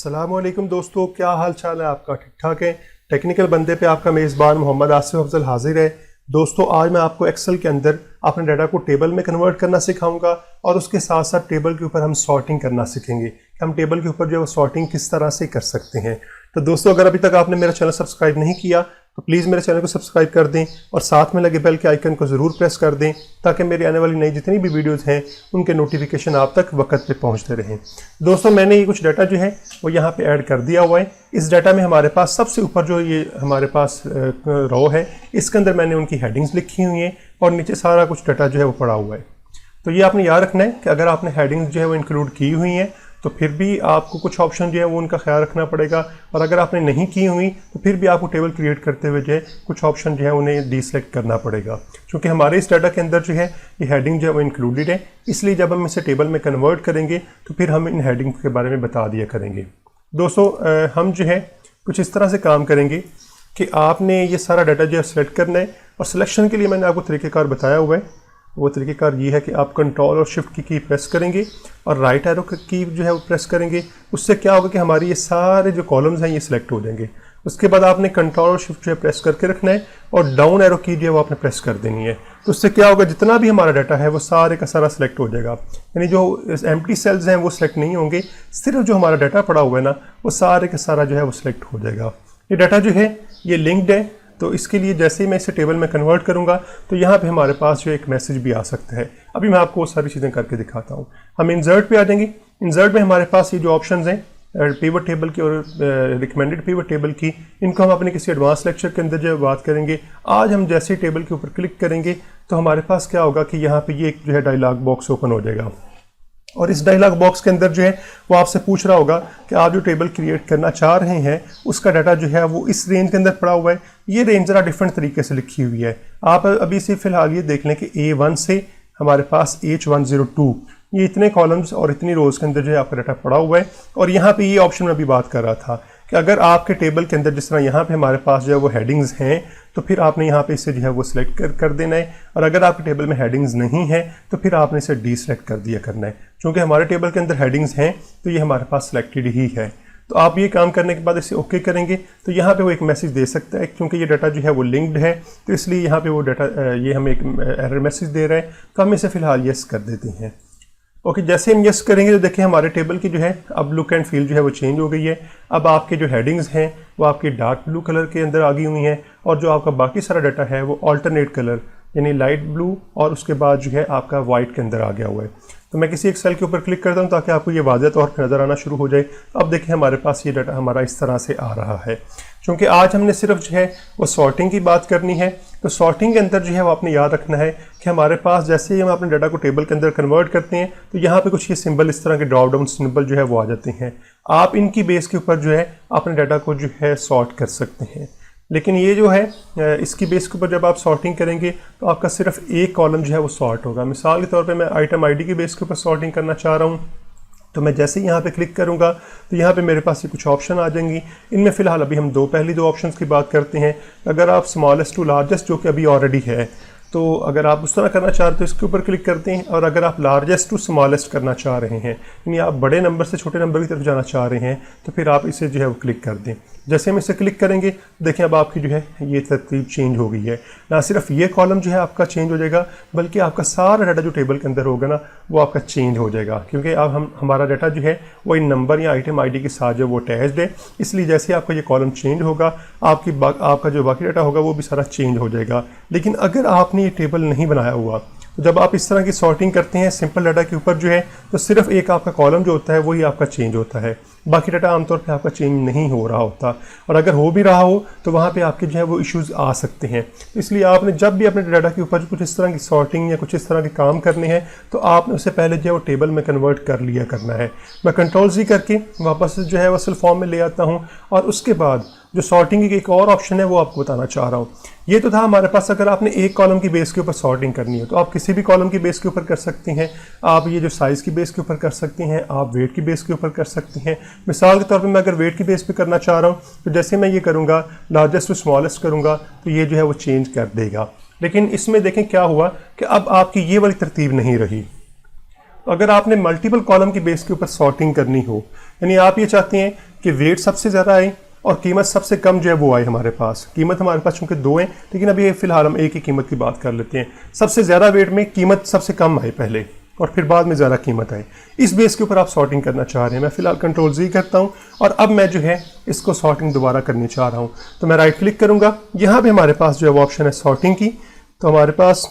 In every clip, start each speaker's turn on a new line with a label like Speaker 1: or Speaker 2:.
Speaker 1: अस्सलामुअलैकुम दोस्तों, क्या हाल चाल है आपका? ठीक ठाक है। टेक्निकल बंदे पे आपका मेज़बान मोहम्मद आसिफ अफजल हाजिर है। दोस्तों, आज मैं आपको एक्सेल के अंदर अपने डाटा को टेबल में कन्वर्ट करना सिखाऊंगा और उसके साथ साथ टेबल के ऊपर हम सॉर्टिंग करना सीखेंगे कि हम टेबल के ऊपर जो है वो सॉर्टिंग किस तरह से कर सकते हैं। तो दोस्तों, अगर अभी तक आपने मेरा चैनल सब्सक्राइब नहीं किया तो प्लीज़ मेरे चैनल को सब्सक्राइब कर दें और साथ में लगे बेल के आइकन को ज़रूर प्रेस कर दें ताकि मेरी आने वाली नई जितनी भी वीडियोस हैं उनके नोटिफिकेशन आप तक वक्त पे पहुंचते रहें। दोस्तों, मैंने ये कुछ डाटा जो है वो यहाँ पे ऐड कर दिया हुआ है। इस डाटा में हमारे पास सबसे ऊपर जो ये हमारे पास रो है, इसके अंदर मैंने उनकी हेडिंग्स लिखी हुई हैं और नीचे सारा कुछ डाटा जो है वो पड़ा हुआ है। तो ये आपने याद रखना है कि अगर आपने हेडिंग्स जो है वो इंक्लूड की हुई हैं तो फिर भी आपको कुछ ऑप्शन जो है वो उनका ख्याल रखना पड़ेगा, और अगर आपने नहीं की हुई तो फिर भी आपको टेबल क्रिएट करते हुए जो है कुछ ऑप्शन जो है उन्हें डीसेलेक्ट करना पड़ेगा, क्योंकि हमारे इस डाटा के अंदर जो है ये हेडिंग जो है वो इंक्लूडेड है। इसलिए जब हम इसे टेबल में कन्वर्ट करेंगे तो फिर हम इन हेडिंग के बारे में बता दिया करेंगे। दोस्तों, हम जो है कुछ इस तरह से काम करेंगे कि आपने ये सारा डाटा जो है सेलेक्ट करना है, और सिलेक्शन के लिए मैंने आपको तरीक़ेकार बताया हुआ है। वो तरीक़ेकार ये है कि आप कंट्रोल और शिफ्ट की प्रेस करेंगे और राइट एरो की जो है वो प्रेस करेंगे। उससे क्या होगा कि हमारी ये सारे जो कॉलम्स हैं ये सिलेक्ट हो जाएंगे। उसके बाद आपने कंट्रोल और शिफ्ट जो है प्रेस करके रखना है और डाउन एरो की जो है वो आपने प्रेस कर देनी है। तो उससे क्या होगा, जितना भी हमारा डाटा है वो सारे का सारा सिलेक्ट हो जाएगा। यानी जो एम्प्टी सेल्स हैं वो सिलेक्ट नहीं होंगे, सिर्फ जो हमारा डाटा पड़ा हुआ है ना वो सारे का सारा जो है वो सिलेक्ट हो जाएगा। ये डाटा जो है ये लिंक्ड है, तो इसके लिए जैसे ही मैं इसे टेबल में कन्वर्ट करूंगा तो यहाँ पे हमारे पास जो एक मैसेज भी आ सकता है। अभी मैं आपको वो सारी चीज़ें करके दिखाता हूँ। हम इंसर्ट पे आ जाएंगे। इंसर्ट में हमारे पास ये जो ऑप्शंस हैं पिवट टेबल की और रिकमेंडेड पिवट टेबल की, इनको हम अपने किसी एडवांस लेक्चर के अंदर जो बात करेंगे। आज हम जैसे ही टेबल के ऊपर क्लिक करेंगे तो हमारे पास क्या होगा कि यहाँ पे ये एक जो है डायलॉग बॉक्स ओपन हो जाएगा, और इस डायलॉग बॉक्स के अंदर जो है वो आपसे पूछ रहा होगा कि आप जो टेबल क्रिएट करना चाह रहे हैं उसका डाटा जो है वो इस रेंज के अंदर पड़ा हुआ है। ये रेंज ज़रा डिफरेंट तरीके से लिखी हुई है। आप अभी से फ़िलहाल ये देख लें कि A1 से हमारे पास H102 ये इतने कॉलम्स और इतनी रोज़ के अंदर जो है आपका डाटा पड़ा हुआ है। और यहाँ पे ये ऑप्शन में अभी बात कर रहा था कि अगर आपके टेबल के अंदर जिस तरह यहाँ पे हमारे पास जो है वो हेडिंग्स हैं तो फिर आपने यहाँ पे इसे जो है वो सिलेक्ट कर देना है, और अगर आपके टेबल में हेडिंग्स नहीं है तो फिर आपने इसे डीसेलेक्ट कर दिया करना है। क्योंकि हमारे टेबल के अंदर हेडिंग्स हैं तो ये हमारे पास सिलेक्टेड ही है। तो आप ये काम करने के बाद इसे ओके करेंगे तो यहाँ पे वो एक मैसेज दे सकता है, क्योंकि ये डाटा जो है वो लिंक्ड है तो इसलिए यहाँ पे वो डाटा ये हमें एक एरर मैसेज दे रहा है। तो हम इसे फ़िलहाल येस कर देते हैं। ओके, जैसे हम येस करेंगे तो देखिए हमारे टेबल की जो है अब लुक एंड फील जो है वो चेंज हो गई है। अब आपके जो हेडिंग्स हैं वो आपके डार्क ब्लू कलर के अंदर आ गई हुई हैं, और जो आपका बाकी सारा डाटा है वो अल्टरनेट कलर यानी लाइट ब्लू और उसके बाद जो है आपका वाइट के अंदर आ गया हुआ है। तो मैं किसी एक सेल के ऊपर क्लिक करता हूँ ताकि आपको ये वाज़ेह तौर पर नज़र आना शुरू हो जाए। अब देखिए हमारे पास ये डाटा हमारा इस तरह से आ रहा है। क्योंकि आज हमने सिर्फ जो है वो सॉर्टिंग की बात करनी है, तो सॉर्टिंग के अंदर जो है वो आपने याद रखना है कि हमारे पास जैसे ही हम अपने डाटा को टेबल के अंदर कन्वर्ट करते हैं तो यहाँ पे कुछ ये सिंबल इस तरह के ड्रॉप डाउन सिंबल जो है वो आ जाते हैं। आप इनकी बेस के ऊपर जो है अपने डाटा को जो है सॉर्ट कर सकते हैं। लेकिन ये जो है इसकी बेस के ऊपर जब आप सॉर्टिंग करेंगे तो आपका सिर्फ एक कॉलम जो है वो सॉर्ट होगा। मिसाल के तौर पे मैं आइटम आईडी की बेस के ऊपर सॉर्टिंग करना चाह रहा हूँ, तो मैं जैसे ही यहाँ पे क्लिक करूँगा तो यहाँ पे मेरे पास ये कुछ ऑप्शन आ जाएंगी। इनमें फ़िलहाल अभी हम पहली दो ऑप्शंस की बात करते हैं। अगर आप स्मॉलेस्ट टू लार्जेस्ट जो कि अभी ऑलरेडी है, तो अगर आप उस तरह करना चाहते हैं तो इसके ऊपर क्लिक करते हैं, और अगर आप लार्जेस्ट टू स्मॉलेस्ट करना चाह रहे हैं यानी आप बड़े नंबर से छोटे नंबर की तरफ जाना चाह रहे हैं तो फिर आप इसे जो है वो क्लिक कर दें। जैसे हम इसे क्लिक करेंगे देखें अब आपकी जो है ये तरतीब चेंज हो गई है। ना सिर्फ ये कॉलम जो है आपका चेंज हो जाएगा बल्कि आपका सारा डाटा जो टेबल के अंदर होगा ना वो आपका चेंज हो जाएगा, क्योंकि अब हमारा डाटा जो है वो इन नंबर या आइटम आईडी के साथ जो वो अटैच्ड है। इसलिए जैसे आपका ये कॉलम चेंज होगा आपका जो बाकी डाटा होगा वो भी सारा चेंज हो जाएगा। लेकिन अगर आपने ये टेबल नहीं बनाया हुआ तो जब आप इस तरह की सॉर्टिंग करते हैं सिंपल डाटा के ऊपर जो है तो सिर्फ एक आपका कॉलम जो होता है वही आपका चेंज होता है, बाकी डाटा आमतौर पे आपका चेंज नहीं हो रहा होता। और अगर हो भी रहा हो तो वहाँ पे आपके जो है वो इश्यूज़ आ सकते हैं। इसलिए आपने जब भी अपने डाटा के ऊपर कुछ इस तरह की सॉर्टिंग या कुछ इस तरह के काम करने हैं तो आपने उससे पहले जो है वो टेबल में कन्वर्ट कर लिया करना है। मैं कंट्रोल-Z करके वापस जो है वो असल फॉर्म में ले आता हूँ, और उसके बाद जो सॉर्टिंग की एक और ऑप्शन है वो आपको बताना चाह रहा हूँ। ये तो था हमारे पास अगर आपने एक कॉलम की बेस के ऊपर सॉर्टिंग करनी है तो आप किसी भी कॉलम की बेस के ऊपर कर सकते हैं। आप ये जो साइज़ की बेस के ऊपर कर सकते हैं, आप वेट की बेस के ऊपर कर सकते हैं। मिसाल के तौर पे मैं अगर वेट की बेस पे करना चाह रहा हूँ तो जैसे मैं ये करूँगा लार्जेस्ट टू स्मॉलेस्ट करूँगा तो ये जो है वो चेंज कर देगा। लेकिन इसमें देखें क्या हुआ कि अब आपकी ये वाली तरतीब नहीं रही। अगर आपने मल्टीपल कॉलम की बेस के ऊपर सॉर्टिंग करनी हो, यानी आप ये चाहते हैं कि वेट सबसे ज़्यादा आए और कीमत सबसे कम जो है वो आए हमारे पास। कीमत हमारे पास चूँकि 2 हैं, लेकिन अभी फ़िलहाल हम एक ही कीमत की बात कर लेते हैं। सबसे ज़्यादा वेट में कीमत सबसे कम आए पहले और फिर बाद में ज़्यादा कीमत आए। इस बेस के ऊपर आप सॉर्टिंग करना चाह रहे हैं। मैं फ़िलहाल कंट्रोल Z करता हूँ और अब मैं जो है इसको सॉर्टिंग दोबारा करनी चाह रहा हूँ। तो मैं राइट क्लिक करूँगा, यहाँ पे हमारे पास जो है वो ऑप्शन है सॉर्टिंग की। तो हमारे पास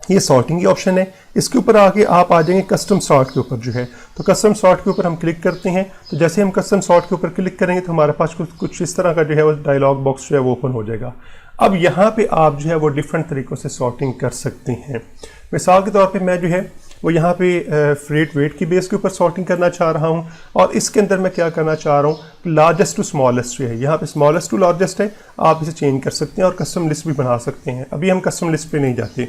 Speaker 1: ये सॉर्टिंग की ऑप्शन है। इसके ऊपर आके आप आ जाएंगे कस्टम सॉर्ट के ऊपर जो है। तो कस्टम सॉर्ट के ऊपर हम क्लिक करते हैं। तो जैसे हम कस्टम सॉर्ट के ऊपर क्लिक करेंगे तो हमारे पास कुछ इस तरह का जो है वो डायलॉग बॉक्स जो है वो ओपन हो जाएगा। अब यहाँ पे आप जो है वो डिफरेंट तरीक़ों से सॉर्टिंग कर सकते हैं। मिसाल के तौर पे मैं जो है वो यहाँ पे फ्रेट वेट की बेस के ऊपर सॉर्टिंग करना चाह रहा हूँ और इसके अंदर मैं क्या करना चाह रहा हूँ, लार्जेस्ट टू स्मॉलेस्ट जो है, यहाँ पे स्मॉलेस्ट टू लार्जेस्ट है। आप इसे चेंज कर सकते हैं और कस्टम लिस्ट भी बना सकते हैं। अभी हम कस्टम लिस्ट पे नहीं जाते,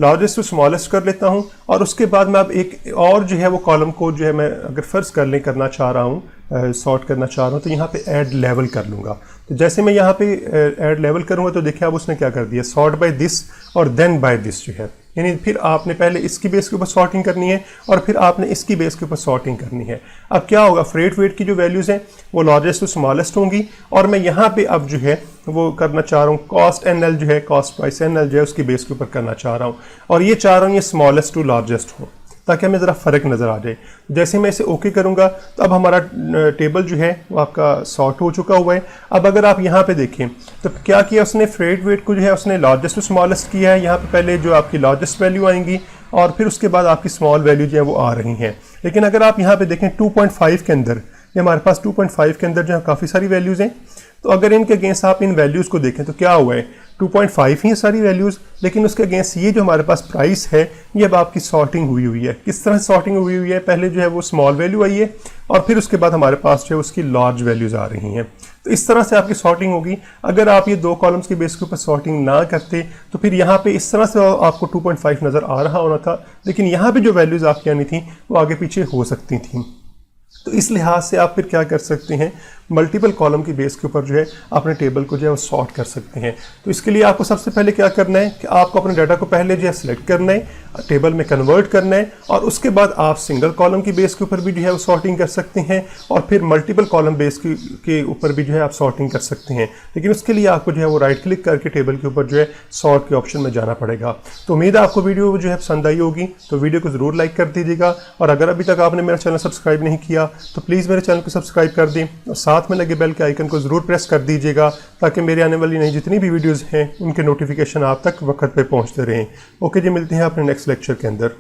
Speaker 1: लार्जेस्ट टू स्मॉलेस्ट कर लेता हूँ और उसके बाद मैं अब एक और जो है वो कॉलम को जो है मैं अगर फर्ज करना चाह रहा हूँ, सॉर्ट करना चाह रहा हूँ, तो यहाँ पे ऐड लेवल कर लूँगा। तो जैसे मैं यहाँ पे ऐड लेवल करूँगा तो देखिए अब उसने क्या कर दिया, सॉर्ट बाय दिस और देन बाय दिस जो है, यानी फिर आपने पहले इसकी बेस के ऊपर सॉर्टिंग करनी है और फिर आपने इसकी बेस के ऊपर सॉर्टिंग करनी है। अब क्या होगा, फ्रेट वेट की जो वैल्यूज़ हैं वो लार्जेस्ट टू स्मॉलेस्ट होंगी और मैं यहाँ पे अब जो है वो करना चाह रहा हूँ कॉस्ट NL जो है, कॉस्ट प्राइस NL जो है उसकी बेस के ऊपर करना चाह रहा हूँ और ये चाह रहा हूँ ये स्मॉलेस्ट टू लार्जेस्ट हो ताकि हमें ज़रा फ़र्क नज़र आ जाए। जैसे मैं इसे ओके करूँगा तो अब हमारा टेबल जो है वो आपका सॉर्ट हो चुका हुआ है। अब अगर आप यहाँ पे देखें तो क्या किया उसने, फ्रेट वेट को जो है उसने लार्जेस्ट टू स्मॉलेस्ट किया है। यहाँ पे पहले जो आपकी लार्जेस्ट वैल्यू आएंगी और फिर उसके बाद आपकी स्मॉल वैल्यू जो है वो आ रही हैं। लेकिन अगर आप यहाँ पे देखें 2.5 के अंदर, ये हमारे पास 2.5 के अंदर जो है काफ़ी सारी वैल्यूज़ हैं। तो अगर इनके अगेंस्ट आप इन वैल्यूज़ को देखें तो क्या हुआ है, 2.5 ही सारी वैल्यूज़, लेकिन उसके अगेंस्ट ये जो हमारे पास प्राइस है ये अब आपकी सॉर्टिंग हुई है। किस तरह सॉर्टिंग हुई है, पहले जो है वो स्मॉल वैल्यू आई है और फिर उसके बाद हमारे पास जो है उसकी लार्ज वैल्यूज़ आ रही हैं। तो इस तरह से आपकी सॉर्टिंग होगी। अगर आप ये 2 कॉलम्स की बेस के ऊपर सॉर्टिंग ना करते तो फिर यहाँ पे इस तरह से आपको 2.5 नज़र आ रहा होना था, लेकिन यहाँ पे जो वैल्यूज़ आपकी आनी थी वो आगे पीछे हो सकती थी। तो इस लिहाज से आप फिर क्या कर सकते हैं, मल्टीपल कॉलम की बेस के ऊपर जो है अपने टेबल को जो है वो सॉर्ट कर सकते हैं। तो इसके लिए आपको सबसे पहले क्या करना है कि आपको अपने डाटा को पहले जो है सिलेक्ट करना है, टेबल में कन्वर्ट करना है और उसके बाद आप सिंगल कॉलम की बेस के ऊपर भी जो है वो सॉर्टिंग कर सकते हैं और फिर मल्टीपल कॉलम बेस के ऊपर भी जो है आप सॉर्टिंग कर सकते हैं। लेकिन उसके लिए आपको जो है वो राइट क्लिक करके टेबल के ऊपर जो है सॉर्ट के ऑप्शन में जाना पड़ेगा। तो उम्मीद है आपको वीडियो जो है पसंद आई होगी, तो वीडियो को ज़रूर लाइक कर दीजिएगा और अगर अभी तक आपने मेरा चैनल सब्सक्राइब नहीं किया तो प्लीज़ मेरे चैनल को सब्सक्राइब कर दें और साथ में लगे बेल के आइकन को ज़रूर प्रेस कर दीजिएगा ताकि मेरे आने वाली नई जितनी भी वीडियोज़ हैं उनके नोटिफिकेशन आप तक वक्त पे पहुंचते रहें। ओके जी, मिलते हैं अपने नेक्स्ट लेक्चर के अंदर।